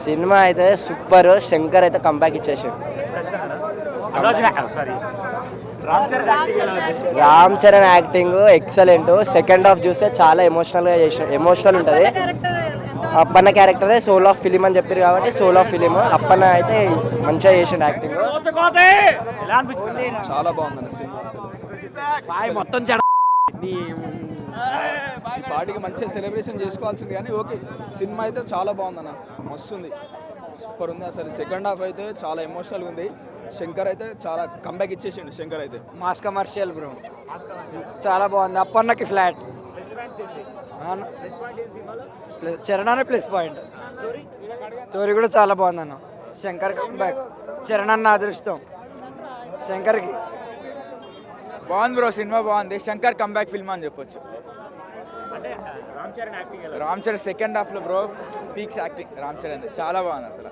Cinema అయితే super. Shankar అయితే comeback ఇచ్చేసాడు. Ram Charan acting excellent. Second half చూస్తే చాలా ఎమోషనల్ ఉంటుంది. అప్పన్న క్యారెక్టరే సోల్ ఆఫ్ ఫిలిం అని చెప్పారు కాబట్టి సోల్ ఆఫ్ ఫిలిం. అప్పన్న అయితే మంచిగా చేసిండు యాక్టింగ్. చాలా బాగుందండి సినిమా. మొత్తం ఈ పార్టీకి మంచిగా సెలబ్రేషన్ చేసుకోవాల్సింది కానీ ఓకే, సినిమా అయితే చాలా బాగుందన్న, మస్తుంది, సూపర్ ఉంది అసలు. సెకండ్ హాఫ్ అయితే చాలా ఎమోషనల్గా ఉంది. శంకర్ అయితే చాలా కంబ్యాక్ ఇచ్చేసిండు. శంకర్ అయితే మాస్ కమర్షియల్ బ్రో, చాలా బాగుంది. అప్పన్నకి ఫ్లాట్, చరణ్ అనే ప్లస్ పాయింట్. స్టోరీ కూడా చాలా బాగుంది అన్న. శంకర్ కంబ్యాక్, చరణ్ అన్న అదృష్టం శంకర్కి. బాగుంది బ్రో, సినిమా బాగుంది. శంకర్ కంబ్యాక్ ఫిల్మ్ అని చెప్పొచ్చు. రామ్ చరణ్ సెకండ్ హాఫ్ లో bro peaks acting. Ram Charan చాలా బాగుంది అసలు.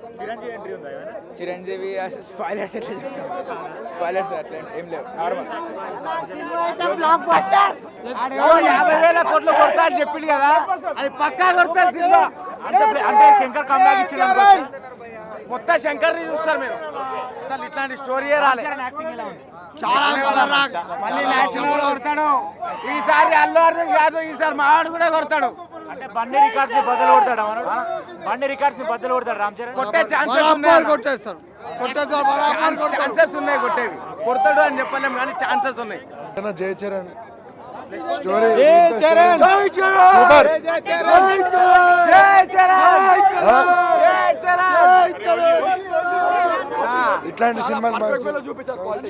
చిరంజీవి స్పాయిలర్స్ ఎట్లా చెప్తాం, స్పాయిలర్స్ అట్లా ఏం లేవు, నార్మల్. 50,000 కోట్లు కొడతా అని చెప్పింది కదా, అది పక్కా కొడతారు సినిమా. అంటే శంకర్ కంబ్యాక్ ఇచ్చిన కొత్త శంకర్ ని చూస్తారు మీరు. అసలు ఇట్లాంటి స్టోరీ రాలేదు. కొడతాడు ఈసారి. అల్లు అర్జున్ కాదు, ఈసారి మావాడు కూడా కొడతాడు. అంటే బండి రికార్డ్స్ బదులు కొడతాడు. బండి రికార్డ్స్ బదులు కొడతాడు రామ్ చరణ్. కొట్టే ఛాన్సెస్ ఉన్నాయి, కొట్టేవి. కొడతాడు అని చెప్పలేము కానీ ఛాన్సెస్ ఉన్నాయి. జై చరణ్ స్టోరీ ఇట్లాంటి సినిమాలు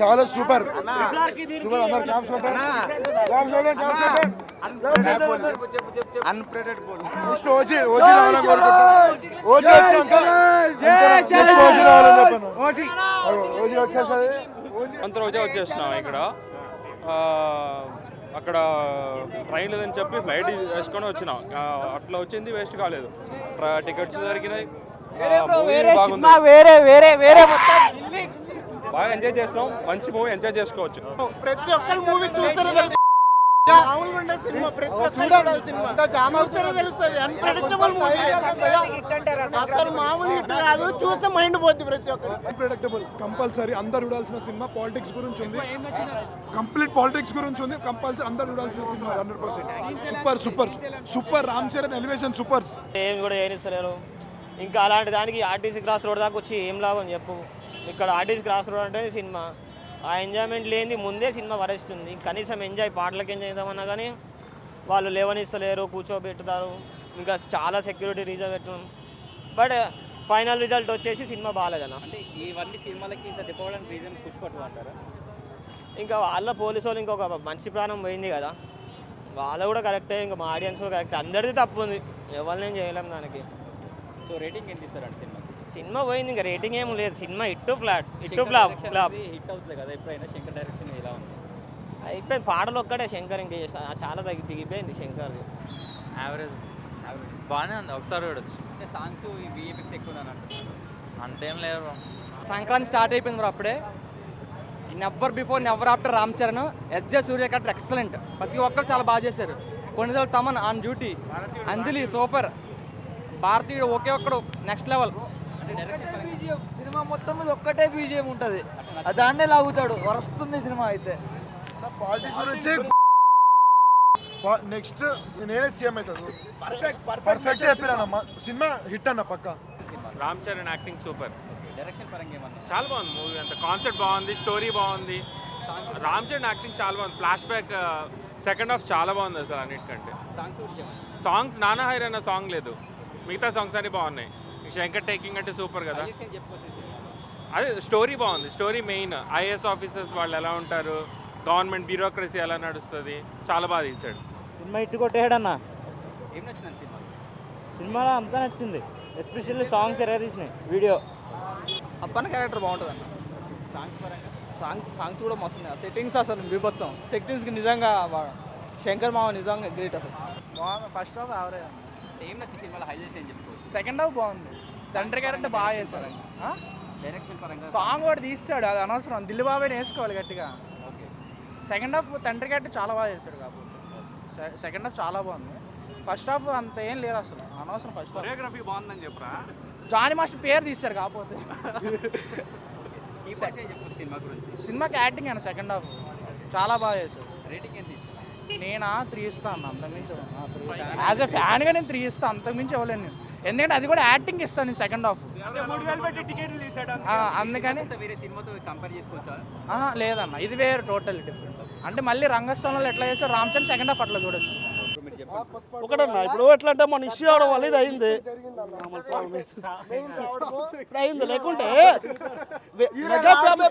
చాలా సూపర్ సూపర్. రోజే వచ్చేస్తున్నాం ఇక్కడ. అక్కడ ట్రైన్ లేదని చెప్పి ఫ్లైట్ వేసుకొని వచ్చినాం. అట్లా వచ్చింది, వేస్ట్ కాలేదు. టికెట్స్ దొరికినాయి, బాగా ఎంజాయ్ చేస్తున్నాం. మంచి మూవీ, ఎంజాయ్ చేసుకోవచ్చు. ప్రతి ఒక్కరు మూవీ చూస్తారు, అసలు మామూలు హిట్ కాదు, చూస్తే మైండ్ పోద్ది ప్రతి ఒక్కరు. అన్ప్రెడిక్టబుల్, కంపల్సరీ అందరు చూడాల్సిన సినిమా. పాలిటిక్స్ గురించి ఉంది, కంప్లీట్ పాలిటిక్స్ గురించి ఉంది. కంపల్సరీ అందరు చూడాల్సిన cinema. 100% super super super. Ram Charan elevation super. ఏం కూడా ఏనిస్తలేరు. ఇంకా అలాంటి దానికి ఆర్టీసీ క్రాస్ రోడ్ దాకా వచ్చి ఏం లాభం చెప్పు. ఇక్కడ ఆర్టీసీ క్రాస్ రోడ్ అంటే సినిమా, ఆ ఎంజాయ్మెంట్ లేనిది ముందే సినిమా వరేస్తుంది. కనీసం ఎంజాయ్, పాటలకు ఎంజాయ్ చేద్దామన్నా కానీ వాళ్ళు లేవనిస్తలేరు, కూర్చోబెట్టుతారు. ఇంకా చాలా సెక్యూరిటీ రీజన్ పెట్టడం. బట్ ఫైనల్ రిజల్ట్ వచ్చేసి సినిమా బాగాలేదన్న. అంటే ఇవన్నీ సినిమాలకి ఇంత తిప్పడానికి రీజన్ పుష్పట్టు అంటారా? ఇంకా వాళ్ళ పోలీసు వాళ్ళు ఇంకొక మంచి ప్రాణం పోయింది కదా, వాళ్ళు కూడా కరెక్టే. ఇంకా మా ఆడియన్స్ కూడా కరెక్ట్. అందరిది తప్పు ఉంది, ఎవరినేం చేయలేము దానికి. సో రేటింగ్ ఎంత ఇస్తారండి సినిమా? సినిమా పోయింది, ఇంకా రేటింగ్ ఏం లేదు. Cinema hit flat, hit flop. Hit అవుతుంది కదా ఎప్పుడైనా. శంకర్ డైరెక్షన్ ఎలా ఉంది? అయిపోయింది, పాటలు ఒక్కటే శంకర్. ఇంకా చాలా దిగిపోయింది శంకర్. యావరేజ్ బాగానే ఉంది, ఒకసారి చూడొచ్చు. అంటే సాంగ్స్ విఎఫ్ఎక్స్ ఎక్కువ అని అంటున్నారు. అంతేం లేదు. సంక్రాంతి స్టార్ట్ అయిపోయింది బ్రో అప్పుడే. Never before never after Ram Charan. SJ Suryah character excellent. ప్రతి ఒక్కరు చాలా బాగా చేశారు. కొన్నిసార్లు Thaman on duty, Anjali super, Bharateeyudu Oke ఒక్కడు నెక్స్ట్ లెవెల్. సినిమా మొత్తం మీద ఒక్కటే బీజిఎం ఉంటుంది, దాన్నే లాగుతాడు. వరుస్తుంది సినిమా అయితే. పాలిటిక్స్ గురించి నెక్స్ట్ నేనే సీఎం అవుతాను. పర్ఫెక్ట్ చెప్పినా సినిమా హిట్ అన్న పక్క. Ram Charan acting super. Direction పరంగా ఏమన్నా? చాలా బాగుంది మూవీ, అంత కాన్సెప్ట్ బాగుంది, స్టోరీ బాగుంది. రామ్ చరణ్ యాక్టింగ్ చాలా బాగుంది. ఫ్లాష్ బ్యాక్ సెకండ్ హాఫ్ చాలా బాగుంది అసలు అన్నిటికంటే. సాంగ్స్ నానా హైర్ అన్న సాంగ్ లేదు, మిగతా సాంగ్స్ అన్ని బాగున్నాయి. శంకర్ టేకింగ్ అంటే సూపర్ కదా. అదే స్టోరీ బాగుంది. స్టోరీ మెయిన్, ఐఏఎస్ ఆఫీసర్స్ వాళ్ళు ఎలా ఉంటారు, గవర్నమెంట్ బ్యూరోక్రసీ ఎలా నడుస్తుంది, చాలా బాగా తీశాడు. సినిమా ఇట్టు కొట్టేయడన్న. ఏం నచ్చింది సినిమా? సినిమాలో అంతా నచ్చింది, ఎస్పెషల్లీ సాంగ్స్ ఎర్ర తీసినాయి. వీడియో అప్పన్న క్యారెక్టర్ బాగుంటుంది అన్న. సాంగ్స్ పరంగా సాంగ్స్ కూడా మస్తుంది. సెట్టింగ్స్ అసలు బీభత్సం. సెట్టింగ్స్కి నిజంగా శంకర్ మామ నిజంగా గ్రేట్ అసలు. బాగుంది. First half average. ఏం నచ్చింది సినిమాలో హైలైట్స్ ఏం చెప్పుకోవచ్చు? సెకండ్ హాఫ్ బాగుంది. తండ్రి క్యారెక్టర్ బాగా చేశాడు. డైరెక్షన్ పరంగా సాంగ్ కూడా తీస్తాడు, అది అనవసరం. దిల్ బాబాయ్ని వేసుకోవాలి గట్టిగా. ఓకే. సెకండ్ హాఫ్ తండ్రి క్యారెక్టర్ చాలా బాగా చేశాడు కాబట్టి సెకండ్ హాఫ్ చాలా బాగుంది. ఫస్ట్ హాఫ్ అంత ఏం లేదు అసలు, అనవసరం. ఫస్ట్ హాఫ్ కొరియోగ్రఫీ బాగుందని చెప్పరా? జానీ మాస్టర్ పేరు తీస్తారు కాకపోతే ఈ పాయింట్ ఏం చెప్తారు సినిమా గురించి? సినిమాకి యాక్టింగ్ అన్న సెకండ్ హాఫ్ చాలా బాగా చేశారు. రేటింగ్ ఎంత ఇస్తారు? నేనా 3 ఇస్తాను, అంతకుమించి యాజ్ ఎ ఫ్యాన్గా నేను 3 ఇస్తాను, అంతకుమించి ఇవ్వలేను నేను. ఎందుకంటే అది కూడా యాక్టింగ్ ఇస్తాను నేను సెకండ్ హాఫ్, అందుకని. వేరే సినిమాతో కంపేర్ చేసుకోవచ్చా? లేదన్న, ఇది వేరే టోటల్ డిఫరెంట్. అంటే మళ్ళీ రంగస్థలంలో ఎట్లా చేస్తారు రామ్ చరణ్ సెకండ్ హాఫ్ అట్లా చూడొచ్చు. ఒకటన్నా ఇప్పుడు ఎట్లా అంటే మన ఇష్యూ అవడం వల్ల ఇది అయింది, ఇప్పుడు అయింది. లేకుంటే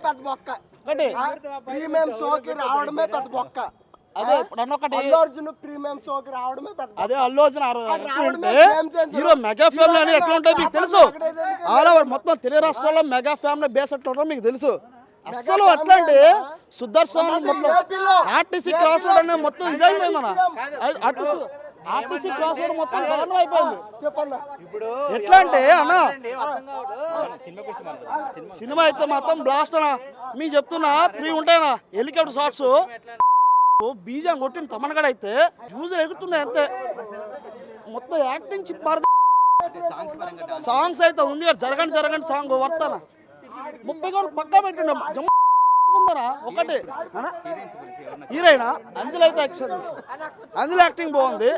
పెద్ద బొక్క, ప్రీమియం షోకి రావడమే పెద్ద బొక్క. అదే ఇప్పుడు అన్నొకటి అల్లు అర్జున్ ప్రీమియం షోకి రావడమే పెద్ద బొక్క. అదే Allu Arjun hero mega family అని ఎట్లా ఉంటుంది మీకు తెలుసు. ఆల్ ఓవర్ మొత్తం తెలుగు రాష్ట్రాల్లో మెగా ఫ్యామిలీ బేస్ ఎట్లా ఉంటుందో మీకు తెలుసు. అస్సలు అట్లా అంటే సుదర్శన్ మొత్తం ఆర్టీసీ క్రాస్ రోడ్ అనేది మొత్తం ఇదైపోయిందన్న. ఆర్టీసీ క్రాస్ రోడ్ మొత్తం దారుణం అయిపోయింది. ఎట్లా అంటే అన్న సినిమా అయితే మాత్రం బ్లాస్ట్ అన్న. మీకు చెప్తున్నా 3 ఉంటాయన్నా హెలికాప్టర్ షాట్స్. బీజం కొట్టిన తమనగడ అయితే యూజర్ ఎగురుతున్నాయి అంతే. మొత్తం యాక్టింగ్ చిప్పారు. సాంగ్స్ అయితే ఉంది జరగండి సాంగ్ వర్తన 30 కూడా పక్కా పెట్టిండు. ఉందరా ఒకటి హీరోయిన్ అంజలి అయితే అంజలి యాక్టింగ్ బాగుంది.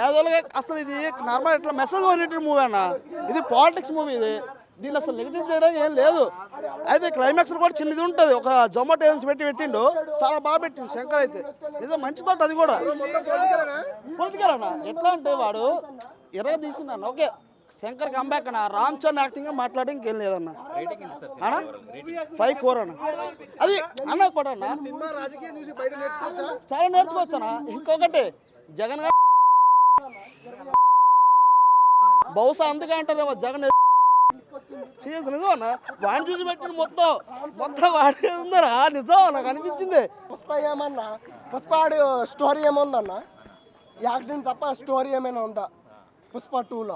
యాదోలుగా అసలు ఇది నార్మల్ ఇట్లా మెసేజ్ ఓరియంటెడ్ మూవీ అన్న, ఇది పాలిటిక్స్ మూవీ. ఇది దీన్ని అసలు నెగిటివ్ చేయడానికి ఏం లేదు. అయితే క్లైమాక్స్ కూడా చిన్నది ఉంటుంది, ఒక జొమాటో ఏజెన్సీ పెట్టిండు, చాలా బాగా పెట్టిండు శంకర్ అయితే. నిజం మంచి తోట అది కూడా పొలిటికల్ అన్న. ఎట్లా అంటే వాడు ఎర్ర తీసిందన్న. ఓకే శంకర్ కంబ్యాక్ అన్న, రామ్ చరణ్ యాక్టింగ్ మాట్లాడి ఇంకేం లేదన్న. అన్న 5-4 అన్న. అది అన్న కూడా అన్న చాలా నేర్చుకోవచ్చు అన్న. ఇంకొకటి జగన్ బహుశా అందుకే అంటారేమో జగన్ సీరియస్. నిజం అన్న వాడిని చూసి పెట్టిన మొత్తం వాడి ఉందరా. నిజం నాకు అనిపించింది. పుష్ప ఏమన్నా పుష్పాడు స్టోరీ ఏముందన్న, యాక్టింగ్ తప్ప స్టోరీ ఏమైనా ఉందా? పుష్ప 2లో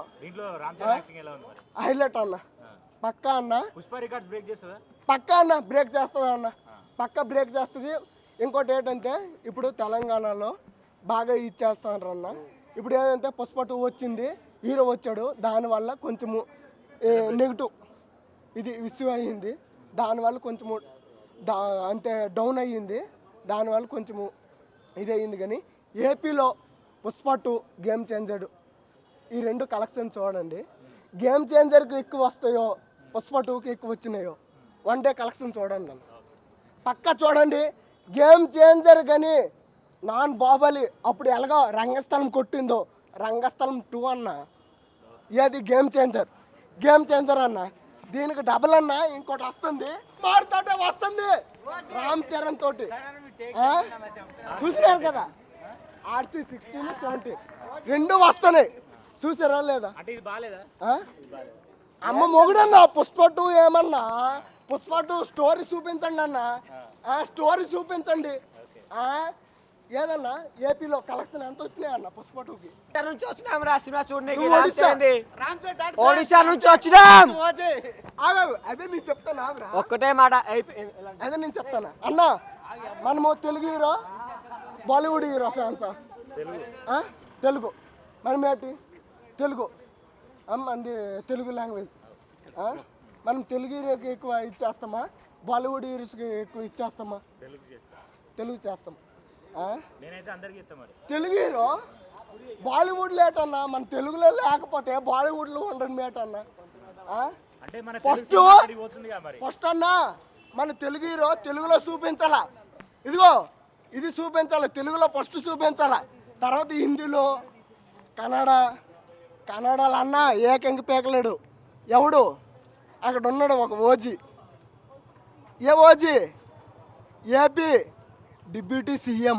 హైలైట్ అన్న. పక్కా అన్న పక్కా అన్న బ్రేక్ చేస్తుంది అన్న, పక్కా బ్రేక్ చేస్తుంది. ఇంకోటి ఏంటంటే ఇప్పుడు తెలంగాణలో బాగా ఇచ్చేస్తున్నారు అన్న. ఇప్పుడు ఏంటంటే పుష్ప 2 వచ్చింది, హీరో వచ్చాడు, దానివల్ల కొంచెము నెగిటివ్ ఇది ఇష్యూ అయ్యింది. దానివల్ల కొంచెము అంతే డౌన్ అయ్యింది. దానివల్ల కొంచెము ఇది అయ్యింది. కానీ ఏపీలో పుష్ప 2 గేమ్ చేంజర్, ఈ 2 కలెక్షన్ చూడండి. గేమ్ చేంజర్కి ఎక్కువ వస్తాయో పుష్ప 2కి ఎక్కువ వచ్చినాయో 1 డే కలెక్షన్ చూడండి నన్ను పక్కా చూడండి. గేమ్ చేంజర్ కానీ నాన్ బాహుబలి అప్పుడు ఎలాగో రంగస్థలం కొట్టిందో రంగస్థలం 2 అన్న, ఏది గేమ్ చేంజర్ అన్న. దీనికి డబుల్ అన్న ఇంకోటి వస్తుంది, మారుతోటే వస్తుంది రామ్ చరణ్ తోటి. చూసినారు కదా RC 16, 17 2 వస్తున్నాయి, చూసారా లేదా? అమ్మ మొగుడన్నా పుష్ప 2 ఏమన్నా పుష్ప 2 స్టోరీ చూపించండి అన్న, స్టోరీ చూపించండి. ఏదన్నా ఏపీలో కలెక్షన్ ఎంత వచ్చినాయి అన్న పుష్ప 2కి? నుంచి వచ్చినాం రా సినిమా చూడండి, ఒడిశా నుంచి వచ్చినాం. అదే నేను చెప్తాను, ఒక్కటే మాట అదే నేను చెప్తాను అన్న. మనము తెలుగు హీరో బాలీవుడ్ హీరో ఫ్యాన్సా? తెలుగు మనం ఏంటి తెలుగు మంది తెలుగు లాంగ్వేజ్. మనం తెలుగు హీరోకి ఎక్కువ ఇచ్చేస్తామా, బాలీవుడ్ హీరోస్కి ఎక్కువ ఇచ్చేస్తామా? తెలుగు చేస్తాం. తెలుగు హీరో బాలీవుడ్ లేటన్నా, మన తెలుగులో లేకపోతే బాలీవుడ్లో ఉండడం మేటన్నా. ఫస్ట్ అన్నా మన తెలుగు హీరో తెలుగులో చూపించాలా, ఇదిగో ఇది చూపించాలి, తెలుగులో ఫస్ట్ చూపించాలా. తర్వాత హిందీలో కన్నడలో అన్నా ఏకంగా పేకలేడు ఎవడు. అక్కడ ఉన్నాడు ఒక ఓజీ. ఏ ఓజీ? AP deputy CM